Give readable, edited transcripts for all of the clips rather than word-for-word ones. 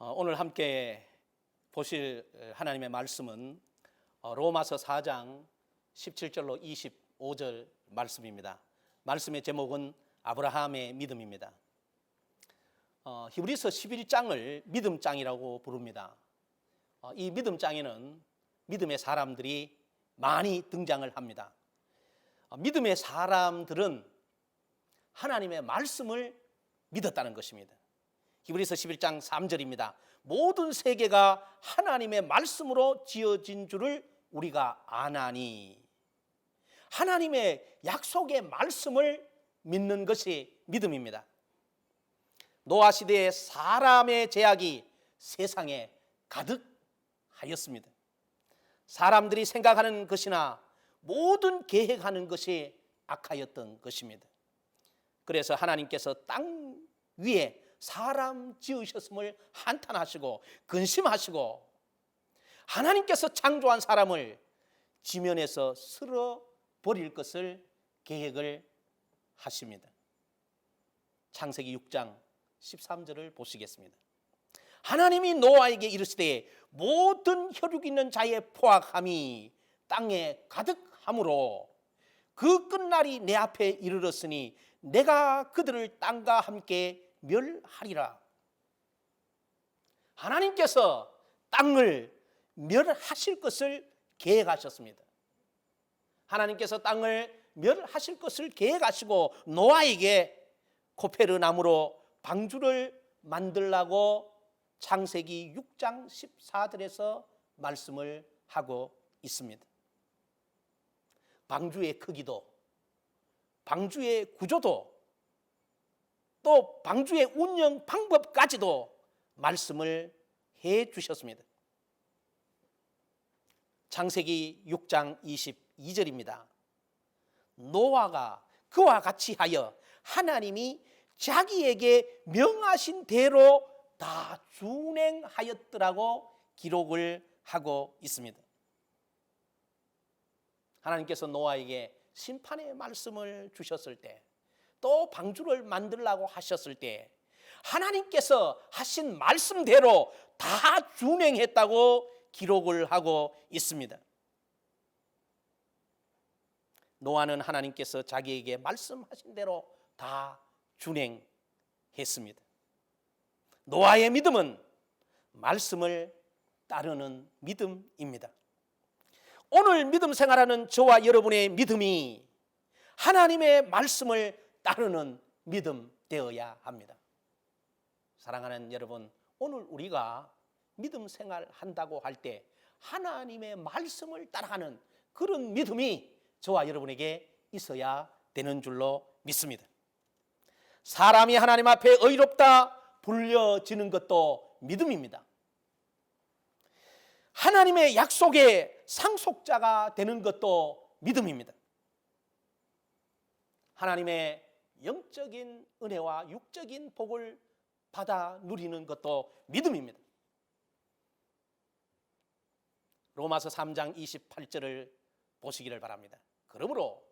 오늘 함께 보실 하나님의 말씀은 로마서 4장 17절로 25절 말씀입니다. 말씀의 제목은 아브라함의 믿음입니다. 히브리서 11장을 믿음장이라고 부릅니다. 이 믿음장에는 믿음의 사람들이 많이 등장을 합니다. 믿음의 사람들은 하나님의 말씀을 믿었다는 것입니다. 히브리서 11장 3절입니다. 모든 세계가 하나님의 말씀으로 지어진 줄을 우리가 아나니. 하나님의 약속의 말씀을 믿는 것이 믿음입니다. 노아 시대의 사람의 제약이 세상에 가득하였습니다. 사람들이 생각하는 것이나 모든 계획하는 것이 악하였던 것입니다. 그래서 하나님께서 땅 위에 사람 지으셨음을 한탄하시고 근심하시고 하나님께서 창조한 사람을 지면에서 쓸어버릴 것을 계획을 하십니다. 창세기 6장 13절을 보시겠습니다. 하나님이 노아에게 이르시되 모든 혈육 있는 자의 포악함이 땅에 가득하므로 그 끝날이 내 앞에 이르렀으니 내가 그들을 땅과 함께 멸하리라. 하나님께서 땅을 멸하실 것을 계획하셨습니다. 하나님께서 땅을 멸하실 것을 계획하시고 노아에게 코페르 나무로 방주를 만들라고 창세기 6장 14절에서 말씀을 하고 있습니다. 방주의 크기도, 방주의 구조도, 또 방주의 운영 방법까지도 말씀을 해 주셨습니다. 창세기 6장 22절입니다. 노아가 그와 같이 하여 하나님이 자기에게 명하신 대로 다 준행하였더라고 기록을 하고 있습니다. 하나님께서 노아에게 심판의 말씀을 주셨을 때, 또 방주를 만들라고 하셨을 때 하나님께서 하신 말씀대로 다 준행했다고 기록을 하고 있습니다. 노아는 하나님께서 자기에게 말씀하신 대로 다 준행했습니다. 노아의 믿음은 말씀을 따르는 믿음입니다. 오늘 믿음 생활하는 저와 여러분의 믿음이 하나님의 말씀을 따르는 믿음 되어야 합니다. 사랑하는 여러분, 오늘 우리가 믿음 생활한다고 할 때 하나님의 말씀을 따라가는 그런 믿음이 저와 여러분에게 있어야 되는 줄로 믿습니다. 사람이 하나님 앞에 의롭다 불려지는 것도 믿음입니다. 하나님의 약속의 상속자가 되는 것도 믿음입니다. 하나님의 영적인 은혜와 육적인 복을 받아 누리는 것도 믿음입니다. 로마서 3장 28절을 보시기를 바랍니다. 그러므로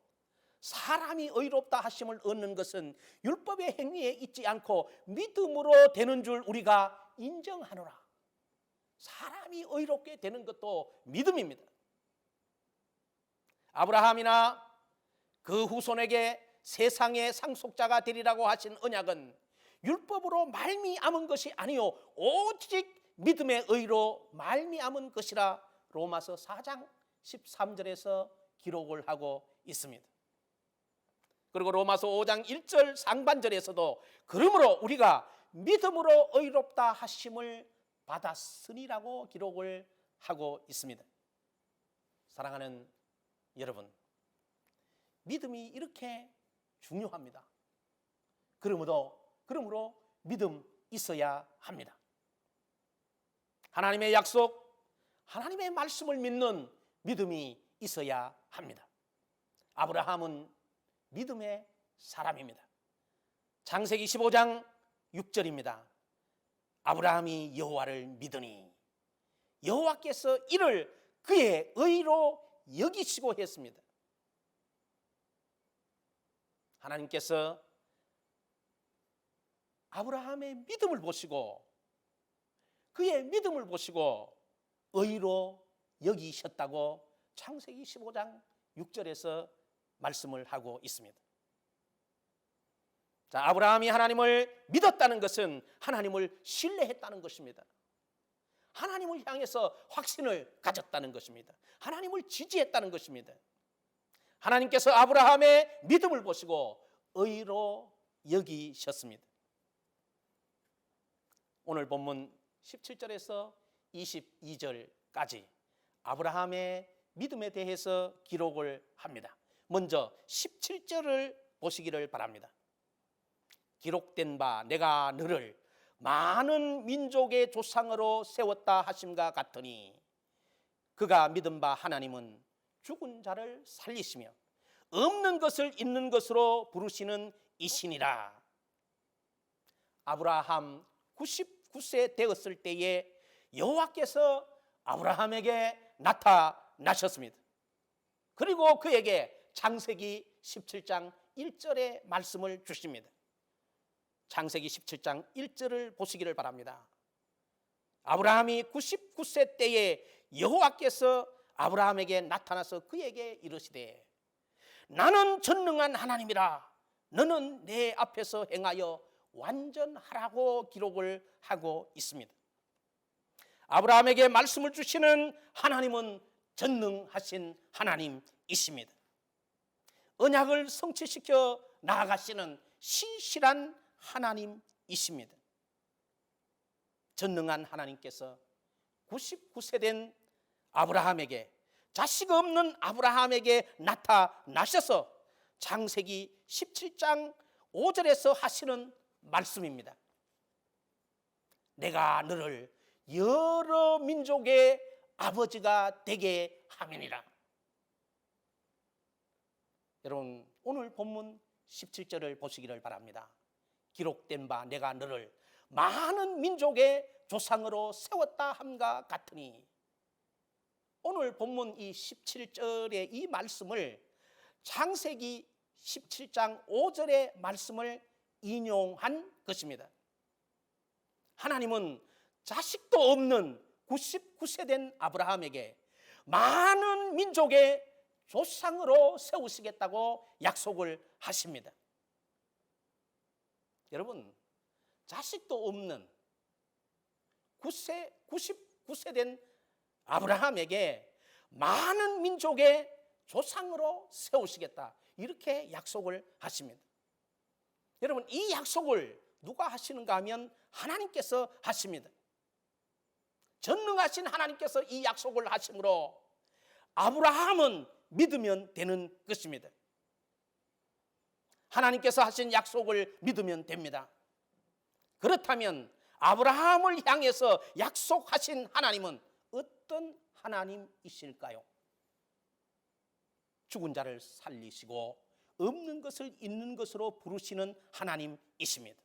사람이 의롭다 하심을 얻는 것은 율법의 행위에 있지 않고 믿음으로 되는 줄 우리가 인정하노라. 사람이 의롭게 되는 것도 믿음입니다. 아브라함이나 그 후손에게 세상의 상속자가 되리라고 하신 언약은 율법으로 말미암은 것이 아니요 오직 믿음의 의로 말미암은 것이라 로마서 4장 13절에서 기록을 하고 있습니다. 그리고 로마서 5장 1절 상반절에서도 그러므로 우리가 믿음으로 의롭다 하심을 받았으니라고 기록을 하고 있습니다. 사랑하는 여러분, 믿음이 이렇게 중요합니다. 그러므로 믿음 있어야 합니다. 하나님의 약속, 하나님의 말씀을 믿는 믿음이 있어야 합니다. 아브라함은 믿음의 사람입니다. 창세기 15장 6절입니다. 아브라함이 여호와를 믿으니 여호와께서 이를 그의 의로 여기시고 했습니다. 하나님께서 아브라함의 믿음을 보시고 그의 믿음을 보시고 의로 여기셨다고 창세기 15장 6절에서 말씀을 하고 있습니다. 자, 아브라함이 하나님을 믿었다는 것은 하나님을 신뢰했다는 것입니다. 하나님을 향해서 확신을 가졌다는 것입니다. 하나님을 지지했다는 것입니다. 하나님께서 아브라함의 믿음을 보시고 의로 여기셨습니다. 오늘 본문 17절에서 22절까지 아브라함의 믿음에 대해서 기록을 합니다. 먼저 17절을 보시기를 바랍니다. 기록된 바 내가 너를 많은 민족의 조상으로 세웠다 하심과 같으니 그가 믿은 바 하나님은 죽은 자를 살리시며 없는 것을 있는 것으로 부르시는 이시니라. 아브라함 99세 되었을 때에 여호와께서 아브라함에게 나타나셨습니다. 그리고 그에게 창세기 17장 1절의 말씀을 주십니다. 창세기 17장 1절을 보시기를 바랍니다. 아브라함이 99세 때에 여호와께서 아브라함에게 나타나서 그에게 이르시되 나는 전능한 하나님이라 너는 내 앞에서 행하여 완전하라고 기록을 하고 있습니다. 아브라함에게 말씀을 주시는 하나님은 전능하신 하나님이십니다. 언약을 성취시켜 나아가시는 신실한 하나님이십니다. 전능한 하나님께서 99세 된 아브라함에게, 자식 없는 아브라함에게 나타나셔서 창세기 17장 5절에서 하시는 말씀입니다. 내가 너를 여러 민족의 아버지가 되게 하매니라. 여러분, 오늘 본문 17절을 보시기를 바랍니다. 기록된 바 내가 너를 많은 민족의 조상으로 세웠다 함과 같으니, 오늘 본문 이 17절의 이 말씀을 창세기 17장 5절의 말씀을 인용한 것입니다. 하나님은 자식도 없는 99세 된 아브라함에게 많은 민족의 조상으로 세우시겠다고 약속을 하십니다. 여러분, 자식도 없는 99세 된 아브라함에게 많은 민족의 조상으로 세우시겠다, 이렇게 약속을 하십니다. 여러분, 이 약속을 누가 하시는가 하면 하나님께서 하십니다. 전능하신 하나님께서 이 약속을 하심으로 아브라함은 믿으면 되는 것입니다. 하나님께서 하신 약속을 믿으면 됩니다. 그렇다면 아브라함을 향해서 약속하신 하나님은 어떤 하나님이실까요? 죽은 자를 살리시고 없는 것을 있는 것으로 부르시는 하나님이십니다.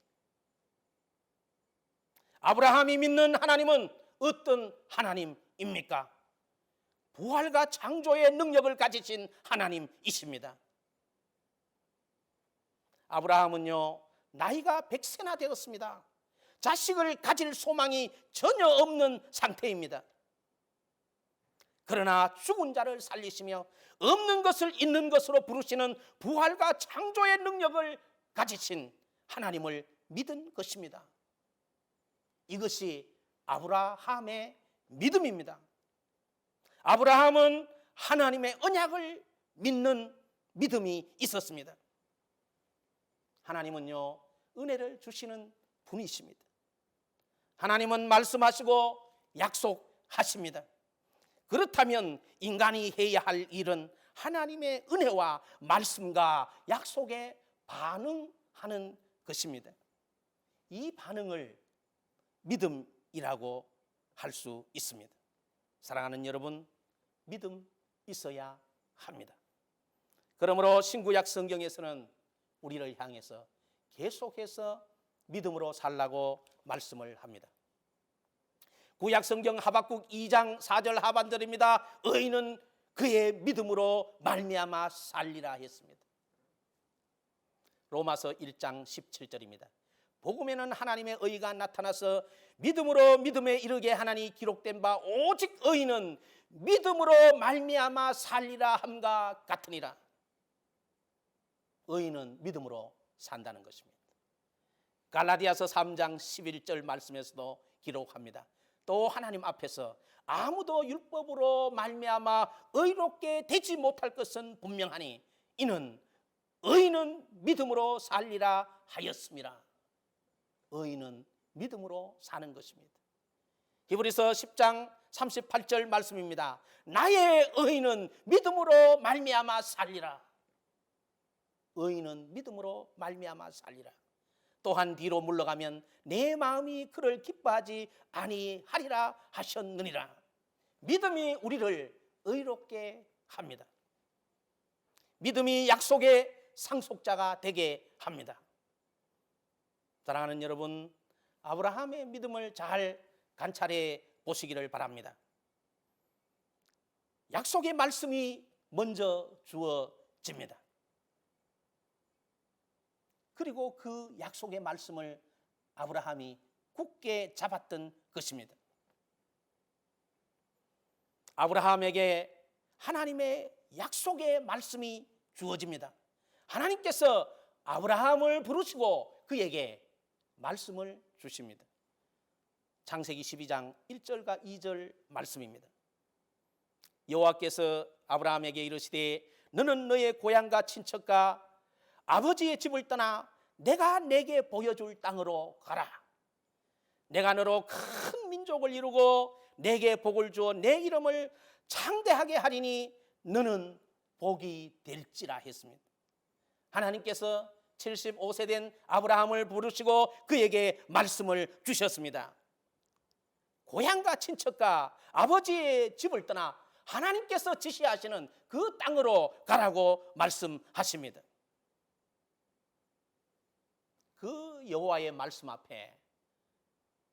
아브라함이 믿는 하나님은 어떤 하나님입니까? 부활과 창조의 능력을 가지신 하나님이십니다. 아브라함은요, 나이가 100세나 되었습니다. 자식을 가질 소망이 전혀 없는 상태입니다. 그러나 죽은 자를 살리시며 없는 것을 있는 것으로 부르시는 부활과 창조의 능력을 가지신 하나님을 믿은 것입니다. 이것이 아브라함의 믿음입니다. 아브라함은 하나님의 언약을 믿는 믿음이 있었습니다. 하나님은요, 은혜를 주시는 분이십니다. 하나님은 말씀하시고 약속하십니다. 그렇다면 인간이 해야 할 일은 하나님의 은혜와 말씀과 약속에 반응하는 것입니다. 이 반응을 믿음이라고 할 수 있습니다. 사랑하는 여러분, 믿음 있어야 합니다. 그러므로 신구약 성경에서는 우리를 향해서 계속해서 믿음으로 살라고 말씀을 합니다. 구약 성경 하박국 2장 4절 하반절입니다. 의인은 그의 믿음으로 말미암아 살리라 했습니다. 로마서 1장 17절입니다. 복음에는 하나님의 의가 나타나서 믿음으로 믿음에 이르게 하나니 기록된 바 오직 의인은 믿음으로 말미암아 살리라 함과 같으니라. 의인은 믿음으로 산다는 것입니다. 갈라디아서 3장 11절 말씀에서도 기록합니다. 또 하나님 앞에서 아무도 율법으로 말미암아 의롭게 되지 못할 것은 분명하니 이는 의인은 믿음으로 살리라 하였습니다. 의인은 믿음으로 사는 것입니다. 히브리서 10장 38절 말씀입니다. 나의 의인은 믿음으로 말미암아 살리라. 의인은 믿음으로 말미암아 살리라. 또한 뒤로 물러가면 내 마음이 그를 기뻐하지 아니하리라 하셨느니라. 믿음이 우리를 의롭게 합니다. 믿음이 약속의 상속자가 되게 합니다. 사랑하는 여러분, 아브라함의 믿음을 잘 관찰해 보시기를 바랍니다. 약속의 말씀이 먼저 주어집니다. 그리고 그 약속의 말씀을 아브라함이 굳게 잡았던 것입니다. 아브라함에게 하나님의 약속의 말씀이 주어집니다. 하나님께서 아브라함을 부르시고 그에게 말씀을 주십니다. 창세기 12장 1절과 2절 말씀입니다. 여호와께서 아브라함에게 이르시되 너는 너의 고향과 친척과 아버지의 집을 떠나 내가 내게 보여줄 땅으로 가라. 내가 너로 큰 민족을 이루고 내게 복을 주어 내 이름을 창대하게 하리니 너는 복이 될지라 했습니다. 하나님께서 75세 된 아브라함을 부르시고 그에게 말씀을 주셨습니다. 고향과 친척과 아버지의 집을 떠나 하나님께서 지시하시는 그 땅으로 가라고 말씀하십니다. 그 여호와의 말씀 앞에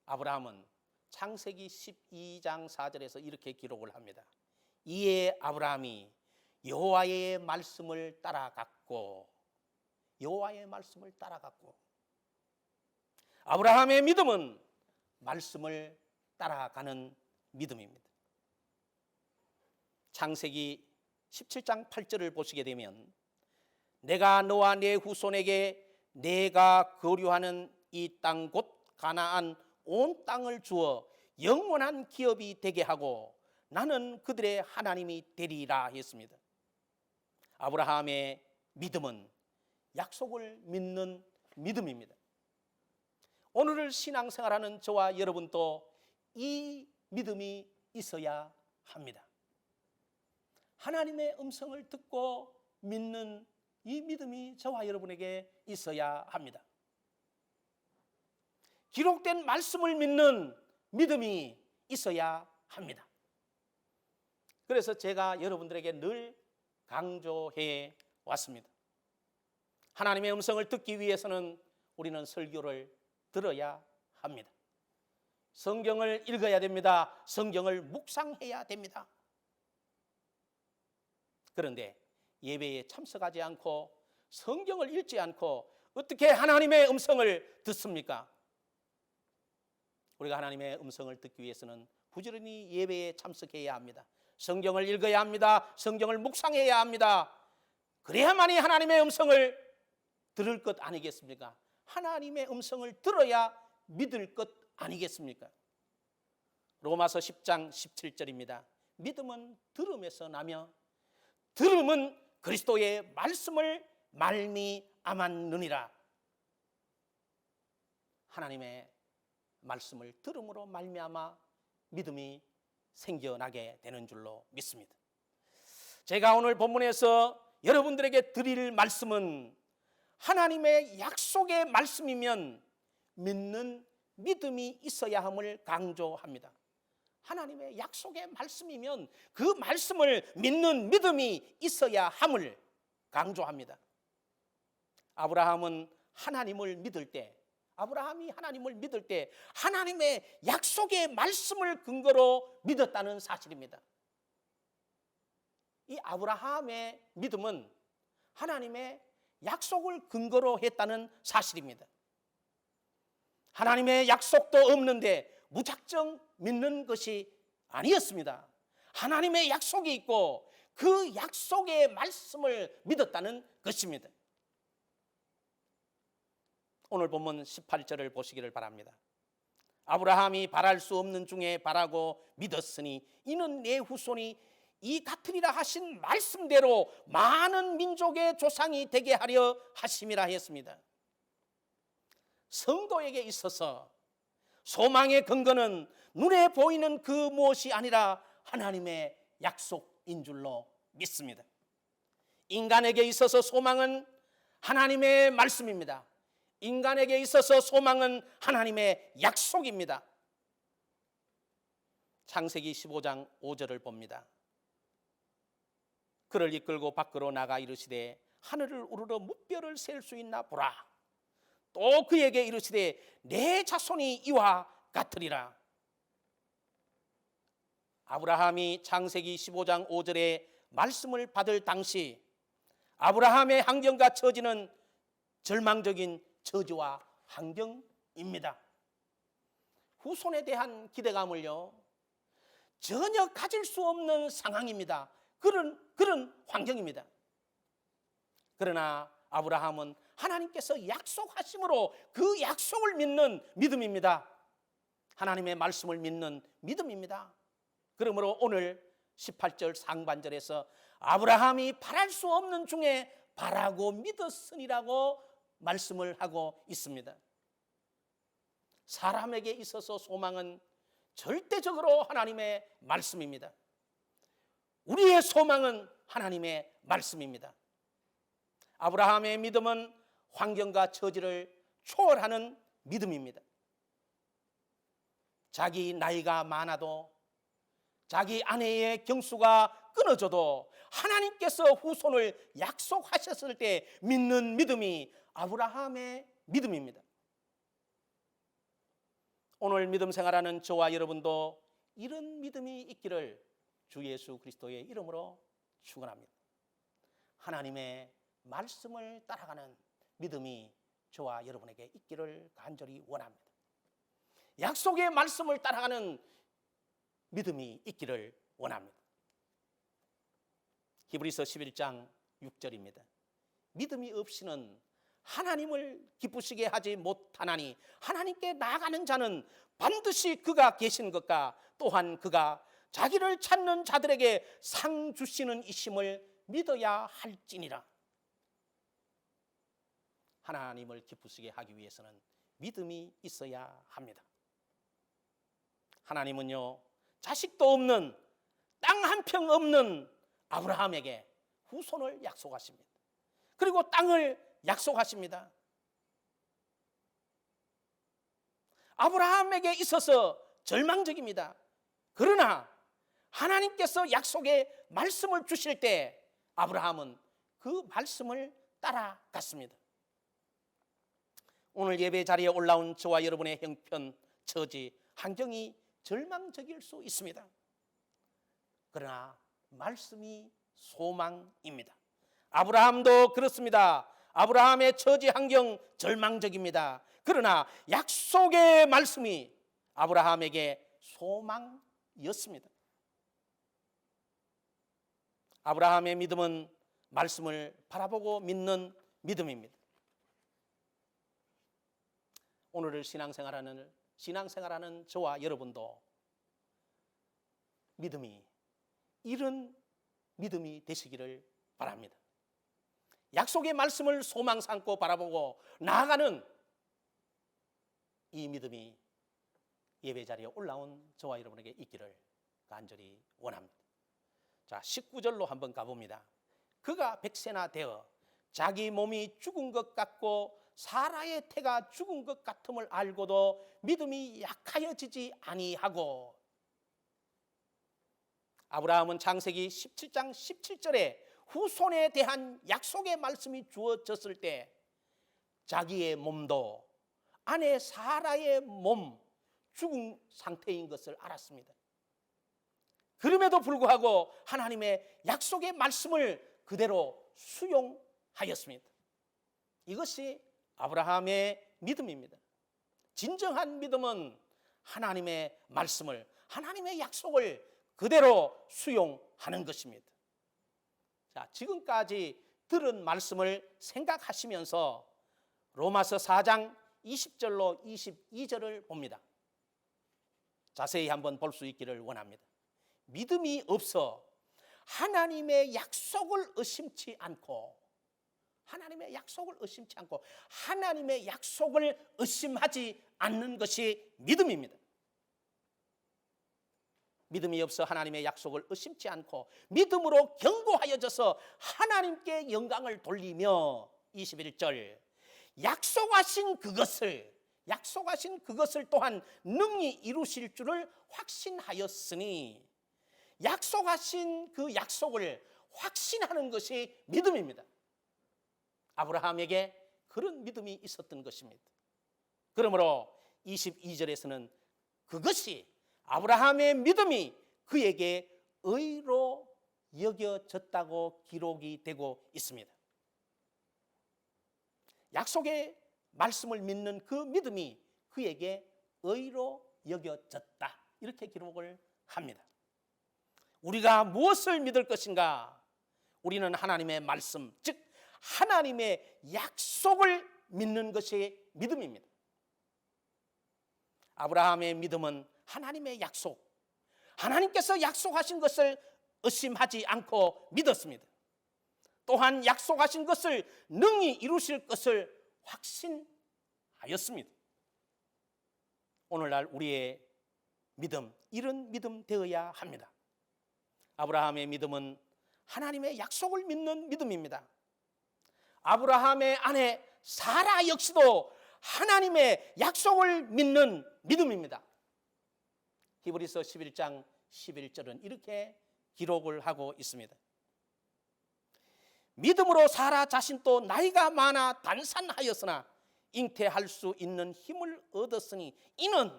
아브라함은 창세기 12장 4절에서 이렇게 기록을 합니다. 이에 아브라함이 여호와의 말씀을 따라갔고 아브라함의 믿음은 말씀을 따라가는 믿음입니다. 창세기 17장 8절을 보시게 되면 내가 너와 내 후손에게 내가 거류하는 이 땅 곧 가나안 온 땅을 주어 영원한 기업이 되게 하고 나는 그들의 하나님이 되리라 했습니다. 아브라함의 믿음은 약속을 믿는 믿음입니다. 오늘을 신앙생활하는 저와 여러분도 이 믿음이 있어야 합니다. 하나님의 음성을 듣고 믿는 이 믿음이 저와 여러분에게 있어야 합니다. 기록된 말씀을 믿는 믿음이 있어야 합니다. 그래서 제가 여러분들에게 늘 강조해 왔습니다. 하나님의 음성을 듣기 위해서는 우리는 설교를 들어야 합니다. 성경을 읽어야 됩니다. 성경을 묵상해야 됩니다. 그런데 예배에 참석하지 않고 성경을 읽지 않고 어떻게 하나님의 음성을 듣습니까? 우리가 하나님의 음성을 듣기 위해서는 부지런히 예배에 참석해야 합니다. 성경을 읽어야 합니다. 성경을 묵상해야 합니다. 그래야만이 하나님의 음성을 들을 것 아니겠습니까? 하나님의 음성을 들어야 믿을 것 아니겠습니까? 로마서 10장 17절입니다. 믿음은 들음에서 나며 들음은 그리스도의 말씀을 말미암았느니라. 하나님의 말씀을 들음으로 말미암아 믿음이 생겨나게 되는 줄로 믿습니다. 제가 오늘 본문에서 여러분들에게 드릴 말씀은 하나님의 약속의 말씀이면 믿는 믿음이 있어야 함을 강조합니다. 하나님의 약속의 말씀이면 그 말씀을 믿는 믿음이 있어야 함을 강조합니다. 아브라함이 하나님을 믿을 때 하나님의 약속의 말씀을 근거로 믿었다는 사실입니다. 이 아브라함의 믿음은 하나님의 약속을 근거로 했다는 사실입니다. 하나님의 약속도 없는데 무작정 믿는 것이 아니었습니다. 하나님의 약속이 있고 그 약속의 말씀을 믿었다는 것입니다. 오늘 본문 18절을 보시기를 바랍니다. 아브라함이 바랄 수 없는 중에 바라고 믿었으니 이는 내 후손이 이 같으리라 하신 말씀대로 많은 민족의 조상이 되게 하려 하심이라 했습니다. 성도에게 있어서 소망의 근거는 눈에 보이는 그 무엇이 아니라 하나님의 약속인 줄로 믿습니다. 인간에게 있어서 소망은 하나님의 말씀입니다. 인간에게 있어서 소망은 하나님의 약속입니다. 창세기 15장 5절을 봅니다. 그를 이끌고 밖으로 나가 이르시되 하늘을 우러러 무뼈를 셀 수 있나 보라. 또 그에게 이르시되 내 자손이 이와 같으리라. 아브라함이 창세기 15장 5절의 말씀을 받을 당시 아브라함의 환경과 처지는 절망적인 처지와 환경입니다. 후손에 대한 기대감을요 전혀 가질 수 없는 상황입니다. 그런 환경입니다. 그러나 아브라함은 하나님께서 약속하심으로 그 약속을 믿는 믿음입니다. 하나님의 말씀을 믿는 믿음입니다. 그러므로 오늘 18절 상반절에서 아브라함이 바랄 수 없는 중에 바라고 믿었으니라고 말씀을 하고 있습니다. 사람에게 있어서 소망은 절대적으로 하나님의 말씀입니다. 우리의 소망은 하나님의 말씀입니다. 아브라함의 믿음은 환경과 처지를 초월하는 믿음입니다. 자기 나이가 많아도 자기 아내의 경수가 끊어져도 하나님께서 후손을 약속하셨을 때 믿는 믿음이 아브라함의 믿음입니다. 오늘 믿음 생활하는 저와 여러분도 이런 믿음이 있기를 주 예수 그리스도의 이름으로 축원합니다. 하나님의 말씀을 따라가는 믿음이 저와 여러분에게 있기를 간절히 원합니다. 약속의 말씀을 따라가는 믿음이 있기를 원합니다. 히브리서 11장 6절입니다. 믿음이 없이는 하나님을 기쁘시게 하지 못하나니 하나님께 나아가는 자는 반드시 그가 계신 것과 또한 그가 자기를 찾는 자들에게 상 주시는 이심을 믿어야 할지니라. 하나님을 기쁘시게 하기 위해서는 믿음이 있어야 합니다. 하나님은요 자식도 없는 땅 한 평 없는 아브라함에게 후손을 약속하십니다. 그리고 땅을 약속하십니다. 아브라함에게 있어서 절망적입니다. 그러나 하나님께서 약속의 말씀을 주실 때 아브라함은 그 말씀을 따라갔습니다. 오늘 예배 자리에 올라온 저와 여러분의 형편, 처지, 환경이 절망적일 수 있습니다. 그러나 말씀이 소망입니다. 아브라함도 그렇습니다. 아브라함의 처지 환경 절망적입니다. 그러나 약속의 말씀이 아브라함에게 소망이었습니다. 아브라함의 믿음은 말씀을 바라보고 믿는 믿음입니다. 오늘을 신앙생활하는 저와 여러분도 믿음이 이런 믿음이 되시기를 바랍니다. 약속의 말씀을 소망 삼고 바라보고 나아가는 이 믿음이 예배 자리에 올라온 저와 여러분에게 있기를 간절히 원합니다. 자, 19절로 한번 가봅니다. 그가 100세나 되어 자기 몸이 죽은 것 같고 사라의 태가 죽은 것 같음을 알고도 믿음이 약하여지지 아니하고. 아브라함은 창세기 17장 17절에 후손에 대한 약속의 말씀이 주어졌을 때 자기의 몸도 아내 사라의 몸 죽은 상태인 것을 알았습니다. 그럼에도 불구하고 하나님의 약속의 말씀을 그대로 수용하였습니다. 이것이 아브라함의 믿음입니다. 진정한 믿음은 하나님의 말씀을, 하나님의 약속을 그대로 수용하는 것입니다. 자, 지금까지 들은 말씀을 생각하시면서 로마서 4장 20절로 22절을 봅니다. 자세히 한번 볼 수 있기를 원합니다. 믿음이 없어 하나님의 약속을 의심치 않고, 하나님의 약속을 의심치 않고 하나님의 약속을 의심하지 않는 것이 믿음입니다. 믿음이 없어 하나님의 약속을 의심치 않고 믿음으로 견고하여져서 하나님께 영광을 돌리며 21절 약속하신 그것을 또한 능히 이루실 줄을 확신하였으니, 약속하신 그 약속을 확신하는 것이 믿음입니다. 아브라함에게 그런 믿음이 있었던 것입니다. 그러므로 22절에서는 그것이, 아브라함의 믿음이 그에게 의로 여겨졌다고 기록이 되고 있습니다. 약속의 말씀을 믿는 그 믿음이 그에게 의로 여겨졌다, 이렇게 기록을 합니다. 우리가 무엇을 믿을 것인가? 우리는 하나님의 말씀, 즉 하나님의 약속을 믿는 것이 믿음입니다. 아브라함의 믿음은 하나님의 약속, 하나님께서 약속하신 것을 의심하지 않고 믿었습니다. 또한 약속하신 것을 능히 이루실 것을 확신하였습니다. 오늘날 우리의 믿음, 이런 믿음 되어야 합니다. 아브라함의 믿음은 하나님의 약속을 믿는 믿음입니다. 아브라함의 아내 사라 역시도 하나님의 약속을 믿는 믿음입니다. 히브리서 11장 11절은 이렇게 기록을 하고 있습니다. 믿음으로 사라 자신도 나이가 많아 단산하였으나 잉태할 수 있는 힘을 얻었으니 이는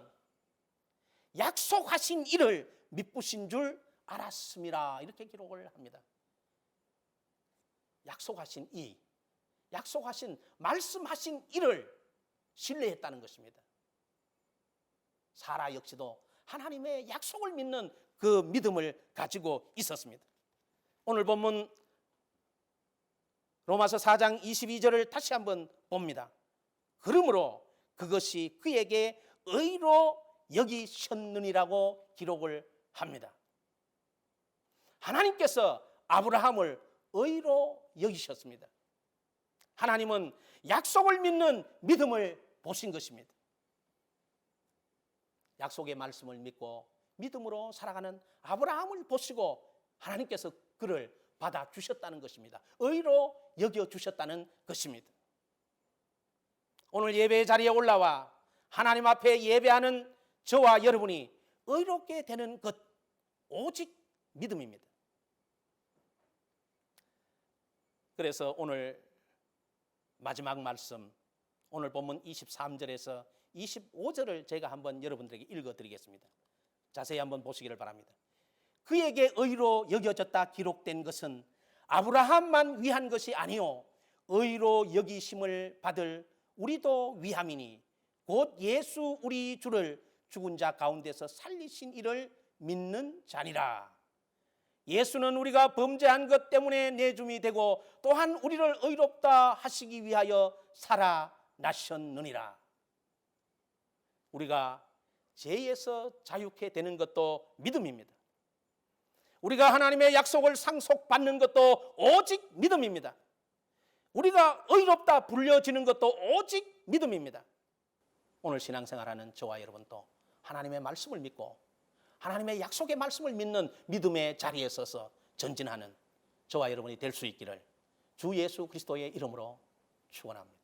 약속하신 이를 미쁘신 줄 알았음이라, 이렇게 기록을 합니다. 약속하신 이, 약속하신, 말씀하신 이를 신뢰했다는 것입니다. 사라 역시도 하나님의 약속을 믿는 그 믿음을 가지고 있었습니다. 오늘 본문 로마서 4장 22절을 다시 한번 봅니다. 그러므로 그것이 그에게 의로 여기셨느니라고 기록을 합니다. 하나님께서 아브라함을 의로 여기셨습니다. 하나님은 약속을 믿는 믿음을 보신 것입니다. 약속의 말씀을 믿고 믿음으로 살아가는 아브라함을 보시고 하나님께서 그를 받아주셨다는 것입니다. 의로 여겨주셨다는 것입니다. 오늘 예배의 자리에 올라와 하나님 앞에 예배하는 저와 여러분이 의롭게 되는 것, 오직 믿음입니다. 그래서 오늘 마지막 말씀, 오늘 본문 23절에서 25절을 제가 한번 여러분들에게 읽어드리겠습니다. 자세히 한번 보시기를 바랍니다. 그에게 의로 여겨졌다 기록된 것은 아브라함만 위한 것이 아니요 의로 여기심을 받을 우리도 위함이니 곧 예수 우리 주를 죽은 자 가운데서 살리신 이를 믿는 자니라. 예수는 우리가 범죄한 것 때문에 내줌이 되고 또한 우리를 의롭다 하시기 위하여 살아나셨느니라. 우리가 죄에서 자유케 되는 것도 믿음입니다. 우리가 하나님의 약속을 상속받는 것도 오직 믿음입니다. 우리가 의롭다 불려지는 것도 오직 믿음입니다. 오늘 신앙생활하는 저와 여러분도 하나님의 말씀을 믿고 하나님의 약속의 말씀을 믿는 믿음의 자리에 서서 전진하는 저와 여러분이 될 수 있기를 주 예수 그리스도의 이름으로 축원합니다.